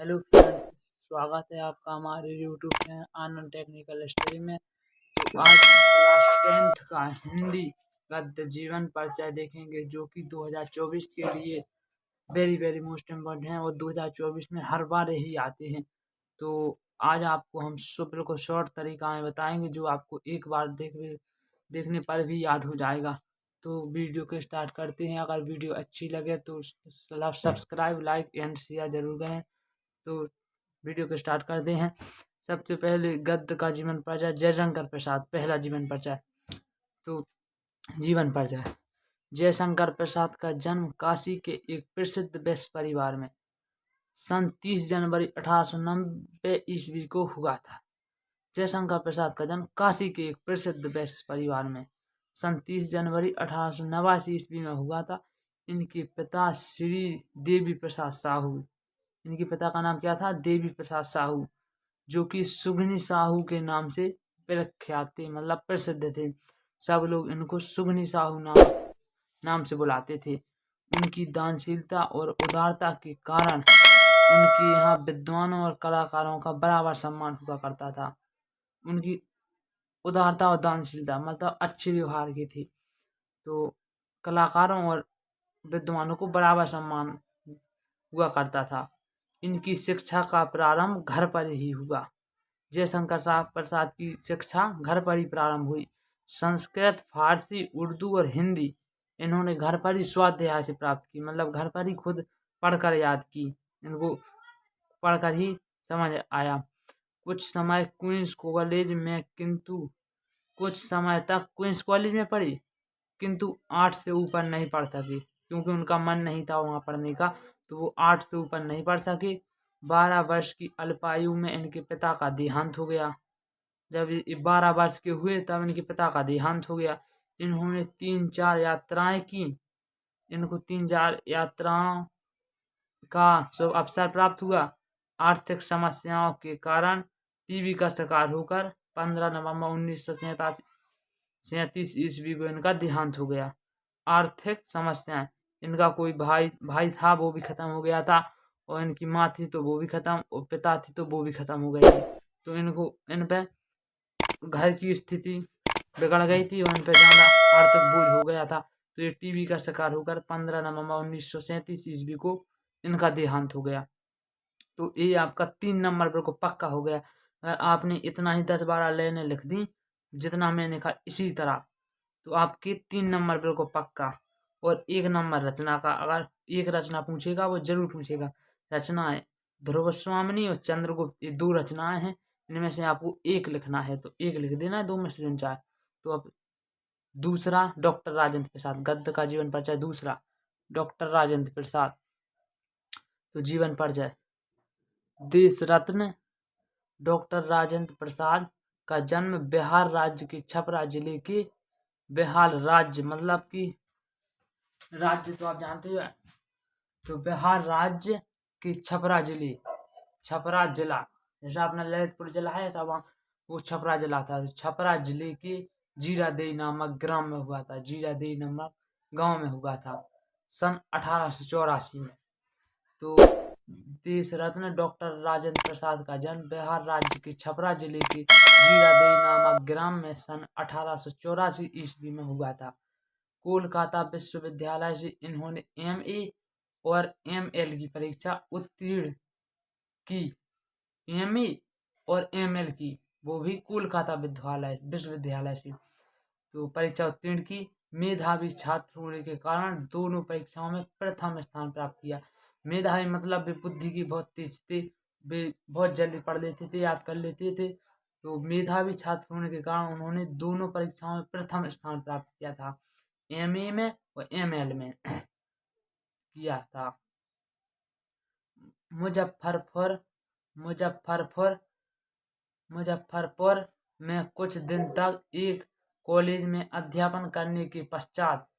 Hello friends, स्वागत है आपका हमारे यूट्यूब चैनल आनंद टेक्निकल स्टडी में। तो आज हम क्लास 10th का हिंदी गद्य जीवन परिचय देखेंगे, जो कि 2024 के लिए वेरी वेरी मोस्ट इम्पोर्टेंट है और 2024 में हर बार यही आते हैं। तो आज आपको हम बिल्कुल शॉर्ट तरीका में बताएंगे, जो आपको एक बार देखने पर भी याद हो जाएगा। तो वीडियो को स्टार्ट करते हैं। अगर वीडियो अच्छी लगे तो सब्सक्राइब, लाइक एंड शेयर जरूर करें। तो वीडियो को स्टार्ट करते हैं। सबसे पहले गद्य का जीवन परिचय। जयशंकर प्रसाद, पहला जीवन परिचय। तो जीवन परिचय। जयशंकर प्रसाद का जन्म काशी के एक प्रसिद्ध वैश्य परिवार में सन 30 जनवरी 1890 ईस्वी को हुआ था। जयशंकर प्रसाद का जन्म काशी के एक प्रसिद्ध वैश्य परिवार में सन 30 जनवरी 1889 ईस्वी में हुआ था। इनके पिता श्री देवी प्रसाद साहू, इनके पिता का नाम क्या था? देवी प्रसाद साहू, जो कि सुगनी साहू के नाम से प्रख्यात थे, मतलब प्रसिद्ध थे। सब लोग इनको सुगनी साहू नाम से बुलाते थे। उनकी दानशीलता और उदारता के कारण उनके यहाँ विद्वानों और कलाकारों का बराबर सम्मान हुआ करता था। उनकी उदारता और दानशीलता मतलब अच्छे व्यवहार की थी, तो कलाकारों और विद्वानों को बराबर सम्मान हुआ करता था। इनकी शिक्षा का प्रारंभ घर पर ही हुआ। जयशंकर प्रसाद की शिक्षा घर पर ही प्रारंभ हुई। संस्कृत, फारसी, उर्दू और हिंदी इन्होंने घर पर ही स्वाध्याय से प्राप्त की, मतलब घर पर ही खुद पढ़कर याद की। इनको पढ़कर ही समझ आया। कुछ समय क्वींस कॉलेज में कुछ समय तक क्वींस कॉलेज में पढ़ी, किंतु 8 से ऊपर नहीं पढ़ सकी, क्योंकि उनका मन नहीं था वहाँ पढ़ने का, तो वो 8 से ऊपर नहीं पढ़ सके। 12 वर्ष की अल्पायु में इनके पिता का देहांत हो गया। जब ये 12 वर्ष के हुए तब इनके पिता का देहांत हो गया। इन्होंने 3-4 यात्राएं की। इनको 3-4 यात्राओं का शुभ अवसर प्राप्त हुआ। आर्थिक समस्याओं के कारण टीबी का शिकार होकर 15 नवंबर 1937 ईस्वी को इनका देहांत हो गया। आर्थिक समस्याएं, इनका कोई भाई था, वो भी खत्म हो गया था, और इनकी माँ थी तो वो भी खत्म, और पिता थी तो वो भी खत्म हो गई थी। तो इन पे घर की स्थिति बिगड़ गई थी और इन पे ज़्यादा आर्थिक बोझ हो गया था। तो ये टीबी का शिकार होकर 15 नवंबर 1937 ईस्वी को इनका देहांत हो गया। तो ये आपका 3 नंबर बिल्कुल पक्का हो गया। अगर आपने इतना ही 10-12 लाइनें लिख दी जितना मैंने लिखा इसी तरह, तो आपके 3 नंबर बिल्कुल पक्का। और 1 नंबर रचना का, अगर एक रचना पूछेगा वो जरूर पूछेगा। रचनाएं ध्रुव स्वामिनी और चंद्रगुप्त, ये 2 रचनाएं हैं। इनमें से आपको एक लिखना है, तो एक लिख देना है, 2 में से चुन चाहे। तो अब दूसरा, डॉक्टर राजेंद्र प्रसाद, गद्य का जीवन परिचय दूसरा, डॉक्टर राजेंद्र प्रसाद। तो जीवन परिचय। देश रत्न डॉक्टर राजेंद्र प्रसाद का जन्म बिहार राज्य के छपरा जिले के, बिहार राज्य मतलब कि राज्य तो आप जानते हो, तो बिहार राज्य के छपरा जिला, जैसा अपना ललितपुर जिला है, ऐसा वहाँ वो छपरा जिला था। तो छपरा जिले के जीरादेई नामक ग्राम में हुआ था, जीरादेई नामक गांव में हुआ था सन 1884 में। तो देश रत्न डॉक्टर राजेंद्र प्रसाद का जन्म बिहार राज्य के छपरा जिले के जीरादेई नामक ग्राम में सन 1884 ईस्वी में हुआ था। कोलकाता विश्वविद्यालय से इन्होंने एमए और एमएल की परीक्षा उत्तीर्ण की। एमए और एमएल की, वो भी कोलकाता विश्वविद्यालय से तो परीक्षा उत्तीर्ण की। मेधावी छात्र होने के कारण दोनों परीक्षाओं में प्रथम स्थान प्राप्त किया। मेधावी मतलब वे बुद्धि की बहुत तेज थे, वे बहुत जल्दी पढ़ लेते थे, याद कर लेते थे। तो मेधावी छात्र होने के कारण उन्होंने दोनों परीक्षाओं में प्रथम स्थान प्राप्त किया था, एमए में और एमएल में किया था। मुजफ्फरपुर में कुछ दिन तक एक कॉलेज में अध्यापन करने के पश्चात,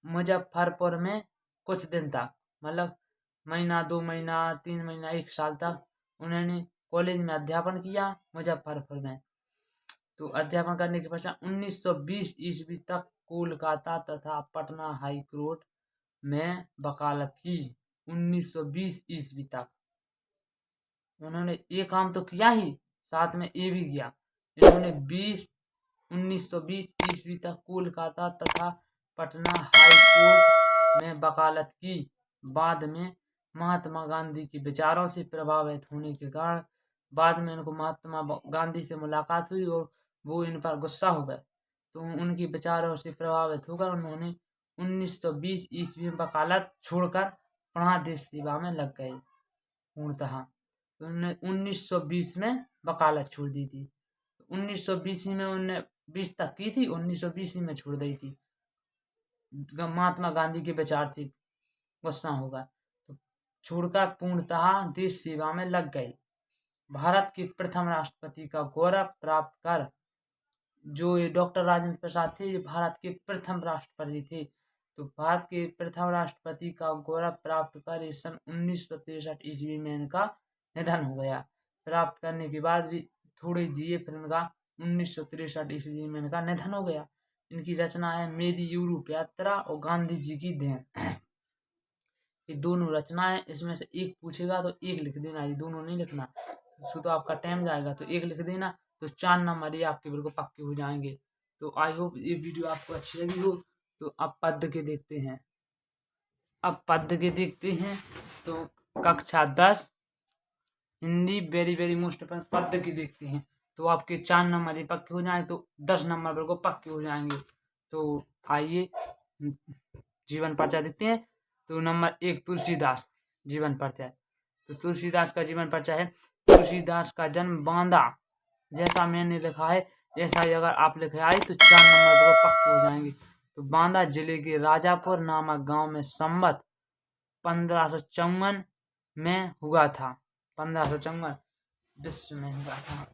मुजफ्फरपुर में कुछ दिन तक मतलब महीना, 2 महीना, 3 महीना, 1 साल तक उन्होंने कॉलेज में अध्यापन किया मुजफ्फरपुर में। तो अध्यापन करने के पश्चात 1920 ईस्वी तक कोलकाता तथा पटना हाई कोर्ट में वकालत की। 1920 ईस्वी तक उन्होंने ये काम तो किया ही, साथ में ये भी किया। इन्होंने 1920 ईस्वी तक कोलकाता तथा पटना हाई कोर्ट में वकालत की। बाद में महात्मा गांधी के विचारों से प्रभावित होने के कारण बाद में उनको महात्मा गांधी से मुलाकात हुई और वो इन पर गुस्सा हो गए, तो उनके विचारों से प्रभावित होकर उन्होंने 1920 ईस्वी में वकालत छोड़कर पुनः देश सेवा में लग गए पूर्णतः। तो उन्होंने 1920 में वकालत छोड़ दी थी। 1920 में उन्होंने 20 तक की थी, 1920 में छोड़ दी थी। महात्मा गांधी के विचार से गुस्सा होगा तो छोड़कर पूर्णतः देश सेवा में लग गए। भारत के प्रथम राष्ट्रपति का गौरव प्राप्त कर, जो ये डॉक्टर राजेंद्र प्रसाद थे, ये भारत के प्रथम राष्ट्रपति थे। तो भारत के प्रथम राष्ट्रपति का गौरव प्राप्त कर इस सन 1963 ईस्वी में इनका निधन हो गया। प्राप्त करने के बाद भी थोड़े जिए, फिर इनका 1963 ईस्वी में इनका निधन हो गया। इनकी रचना है मेरी यूरोप यात्रा और गांधी जी की देन। ये दोनों रचनाएं, इसमें से एक पूछेगा तो एक लिख देना, ये दोनों नहीं लिखना, उसको तो आपका टाइम जाएगा। तो एक लिख देना, तो 4 नंबर ये आपके बिल्कुल पक्के हो जाएंगे। तो आई होप ये वीडियो आपको अच्छी लगी हो। तो अब पद्य के देखते हैं। तो कक्षा 10 हिंदी वेरी वेरी मोस्ट पद्य की देखते हैं। तो आपके 4 नंबर ये पक्के हो जाए तो 10 नंबर बिल्कुल पक्के हो जाएंगे। तो आइए जीवन परिचय देखते हैं। तो नंबर 1 तुलसीदास जीवन परिचय। तो तुलसीदास का जीवन परिचय है। तुलसीदास का जन्म बांदा, जैसा मैंने लिखा है ऐसा ही अगर आप लिखे आए तो 4 नंबर बिल्कुल पक्के हो जाएंगे। तो बांदा जिले के राजापुर नामक गांव में संवत 1554 में हुआ था। 1554 विश्व में हुआ था,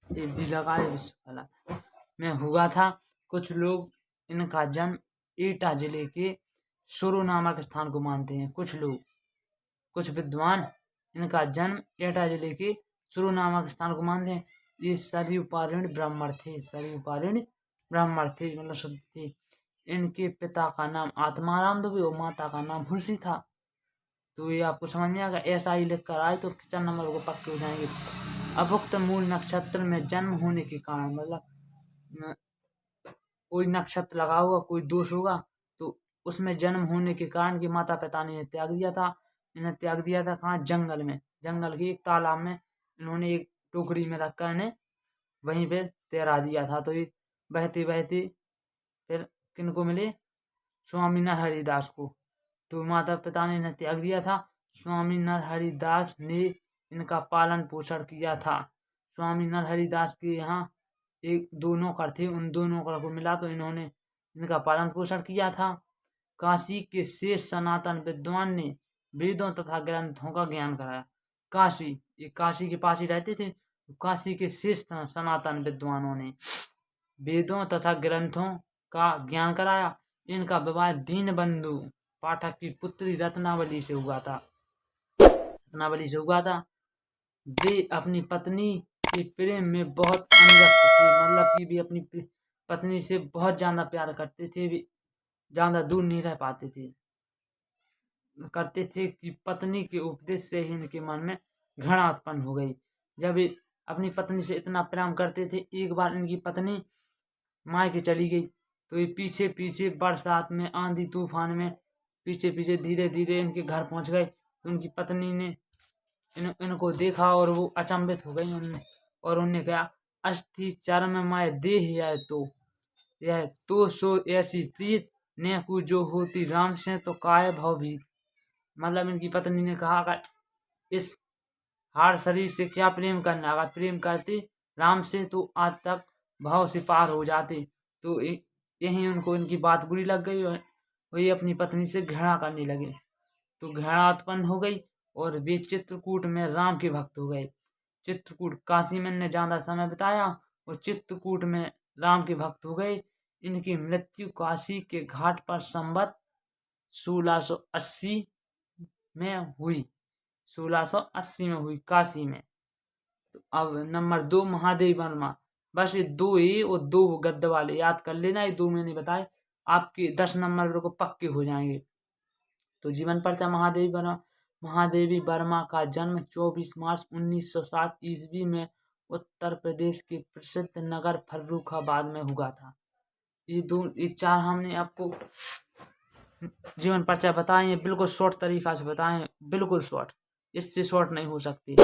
ये भी लगाए विश्व कला में हुआ था। कुछ लोग इनका जन्म एटा जिले के सुरु नामक स्थान को मानते हैं। कुछ विद्वान इनका जन्म एटा जिले के सुरु नामक स्थान को मानते हैं। ये सरयू पारिणी ब्राह्मण थे, मतलब शुद्ध थे। इनके पिता का नाम आत्माराम दुबे और माता का नाम हुलसी था। तो ये आपको समझ में आएगा, ऐसा ही लिख कर आए तो 4 नंबर को पक्के हो जाएंगे। अभुक्त मूल नक्षत्र में जन्म होने के कारण, मतलब कोई नक्षत्र लगा होगा, कोई दोष होगा, तो उसमें जन्म होने के कारण कि माता पिता ने त्याग दिया था। इन्हें त्याग दिया था कहाँ? जंगल में, जंगल के एक तालाब में इन्होंने एक टोकरी में रखकर इन्हें वहीं पे तैरा दिया था। तो ये बहते बहते फिर किनको मिले? स्वामी नरहरिदास को। तो माता पिता ने इन्हें त्याग दिया था। स्वामी नरहरिदास ने इनका पालन पोषण किया था। स्वामी नरहरिदास के यहाँ एक 2 नौकर थे, उन 2 नौकर को मिला तो इन्होंने इनका पालन पोषण किया था। काशी के शेष सनातन विद्वान ने वेदों तथा ग्रंथों का ज्ञान कराया। ये काशी के पास ही रहते थे। काशी के शेष सनातन विद्वानों ने वेदों तथा ग्रंथों का ज्ञान कराया। इनका विवाह दीनबंधु पाठक की पुत्री रत्नावली से हुआ था। वे अपनी पत्नी के प्रेम में बहुत अनुरक्त थे, मतलब कि वे अपनी पत्नी से बहुत ज़्यादा प्यार करते थे। वे ज़्यादा दूर नहीं रह पाते थे, कि पत्नी के उपदेश से ही इनके मन में घृणा उत्पन्न हो गई। जब वे अपनी पत्नी से इतना प्रेम करते थे, एक बार इनकी पत्नी मायके चली गई तो ये पीछे पीछे बरसात में, आंधी तूफान में पीछे पीछे धीरे धीरे इनके घर पहुंच गए। तो उनकी पत्नी ने इनको देखा और वो अचंभित हो गई। उन्होंने कहा, अस्थि चर्म माय देह यह तो सो ऐसी प्रीत ने को जो होती राम से तो काय भवभीत। मतलब इनकी पत्नी ने कहा कि इस हार शरीर से क्या प्रेम करना, अगर प्रेम करते राम से तो आज तक भाव से पार हो जाते। तो यही उनको इनकी बात बुरी लग गई और वही अपनी पत्नी से घृणा करने लगे। तो घृणा उत्पन्न हो गई और वे चित्रकूट में राम के भक्त हो गए। चित्रकूट, काशी में इन्हें ज़्यादा समय बिताया और चित्रकूट में राम के भक्त हो गए। इनकी मृत्यु काशी के घाट पर संवत 1680 में हुई। 1680 में हुई काशी में। तो अब नंबर 2 महादेव वर्मा। बस ये 2 ही और 2 गद्द वाले याद कर लेना, ये 2 मैंने बताए, आपके 10 नंबर को पक्के हो जाएंगे। तो जीवन परिचय महादेव वर्मा। महादेवी वर्मा का जन्म 24 मार्च 1907 ईस्वी में उत्तर प्रदेश के प्रसिद्ध नगर फर्रुखाबाद में हुआ था। ये चार हमने आपको जीवन परिचय बताए हैं, बिल्कुल शॉर्ट तरीका से बताए हैं, बिल्कुल शॉर्ट, इससे शॉर्ट नहीं हो सकती।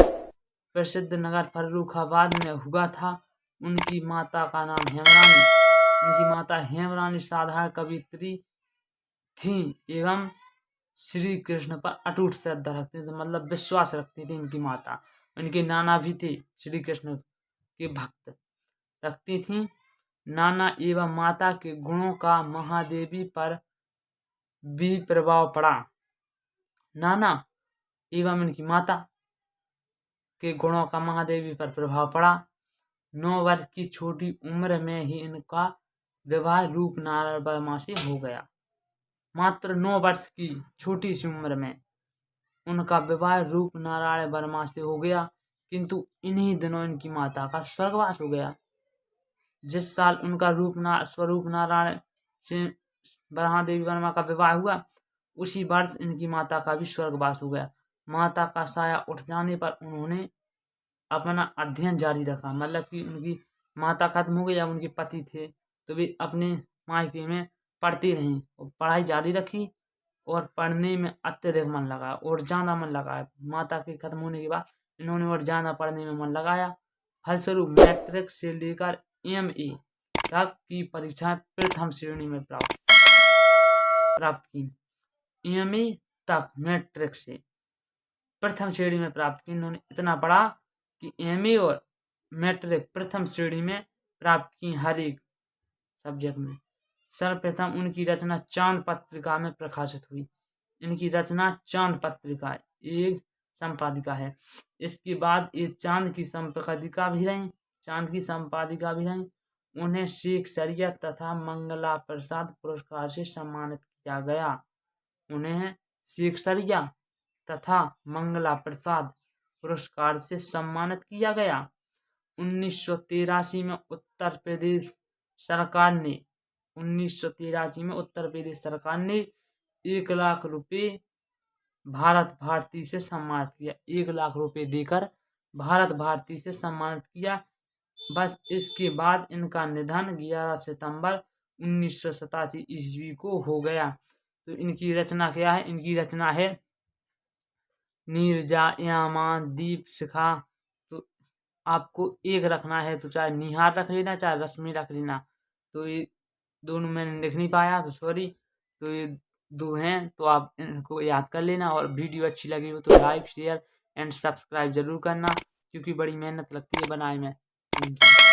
प्रसिद्ध नगर फर्रुखाबाद में हुआ था। उनकी माता का नाम हेमरानी। उनकी माता हेमरानी साधारण कवियत्री थी एवं श्री कृष्ण पर अटूट श्रद्धा रखती थी, मतलब विश्वास रखती थी इनकी माता। उनके नाना भी थे श्री कृष्ण के भक्त रखती थी। नाना एवं माता के गुणों का महादेवी पर भी प्रभाव पड़ा। नाना एवं इनकी माता के गुणों का महादेवी पर प्रभाव पड़ा। 9 वर्ष की छोटी उम्र में ही इनका विवाह रूपनारायण वर्मा से हो गया। मात्र 9 वर्ष की छोटी सी उम्र में उनका विवाह रूपनारायण वर्मा से हो गया, किंतु इन्हीं दिनों इनकी माता का स्वर्गवास हो गया। जिस साल उनका स्वरूप नारायण से महादेवी वर्मा का विवाह हुआ, उसी वर्ष इनकी माता का भी स्वर्गवास हो गया। माता का साया उठ जाने पर उन्होंने अपना अध्ययन जारी रखा, मतलब कि उनकी माता खत्म हो गई, अब उनके पति थे तो वे अपने मायके में पढ़ती रहीं और पढ़ाई जारी रखी और पढ़ने में अत्यधिक मन लगाया और ज़्यादा मन लगाया। माता के खत्म होने के बाद इन्होंने और ज़्यादा पढ़ने में मन लगाया। फलस्वरूप मैट्रिक से लेकर MA तक की परीक्षाएं प्रथम श्रेणी में प्राप्त की। MA तक मैट्रिक से प्रथम श्रेणी में प्राप्त की। इन्होंने इतना पढ़ा कि MA और मैट्रिक प्रथम श्रेणी में प्राप्त की हर एक सब्जेक्ट में। सर्वप्रथम उनकी रचना चांद पत्रिका में प्रकाशित हुई। इनकी रचना चांद पत्रिका एक संपादिका है। इसके बाद ये चांद की संपादिका भी रहीं। उन्हें शेख शरीयत तथा मंगला प्रसाद पुरस्कार से सम्मानित किया गया। उन्हें शेख शरीयत तथा मंगला प्रसाद पुरस्कार से सम्मानित किया गया। 1983 में उत्तर प्रदेश सरकार ने 1 लाख रुपए भारत भारती से सम्मानित किया। 1 लाख रुपए देकर भारत भारती से सम्मानित किया। बस इसके बाद इनका निधन 11 सितंबर 1987 ईस्वी को हो गया। तो इनकी रचना क्या है? इनकी रचना है नीरजा, यामान, दीप शिखा। तो आपको एक रखना है तो चाहे निहार रख लेना, चाहे रश्मि रख लेना। तो ये दोनों मैंने लिख नहीं पाया तो सॉरी। तो ये 2 हैं, तो आप इनको याद कर लेना। और वीडियो अच्छी लगी हो तो लाइक, शेयर एंड सब्सक्राइब जरूर करना, क्योंकि बड़ी मेहनत लगती है बनाए में। Thank you.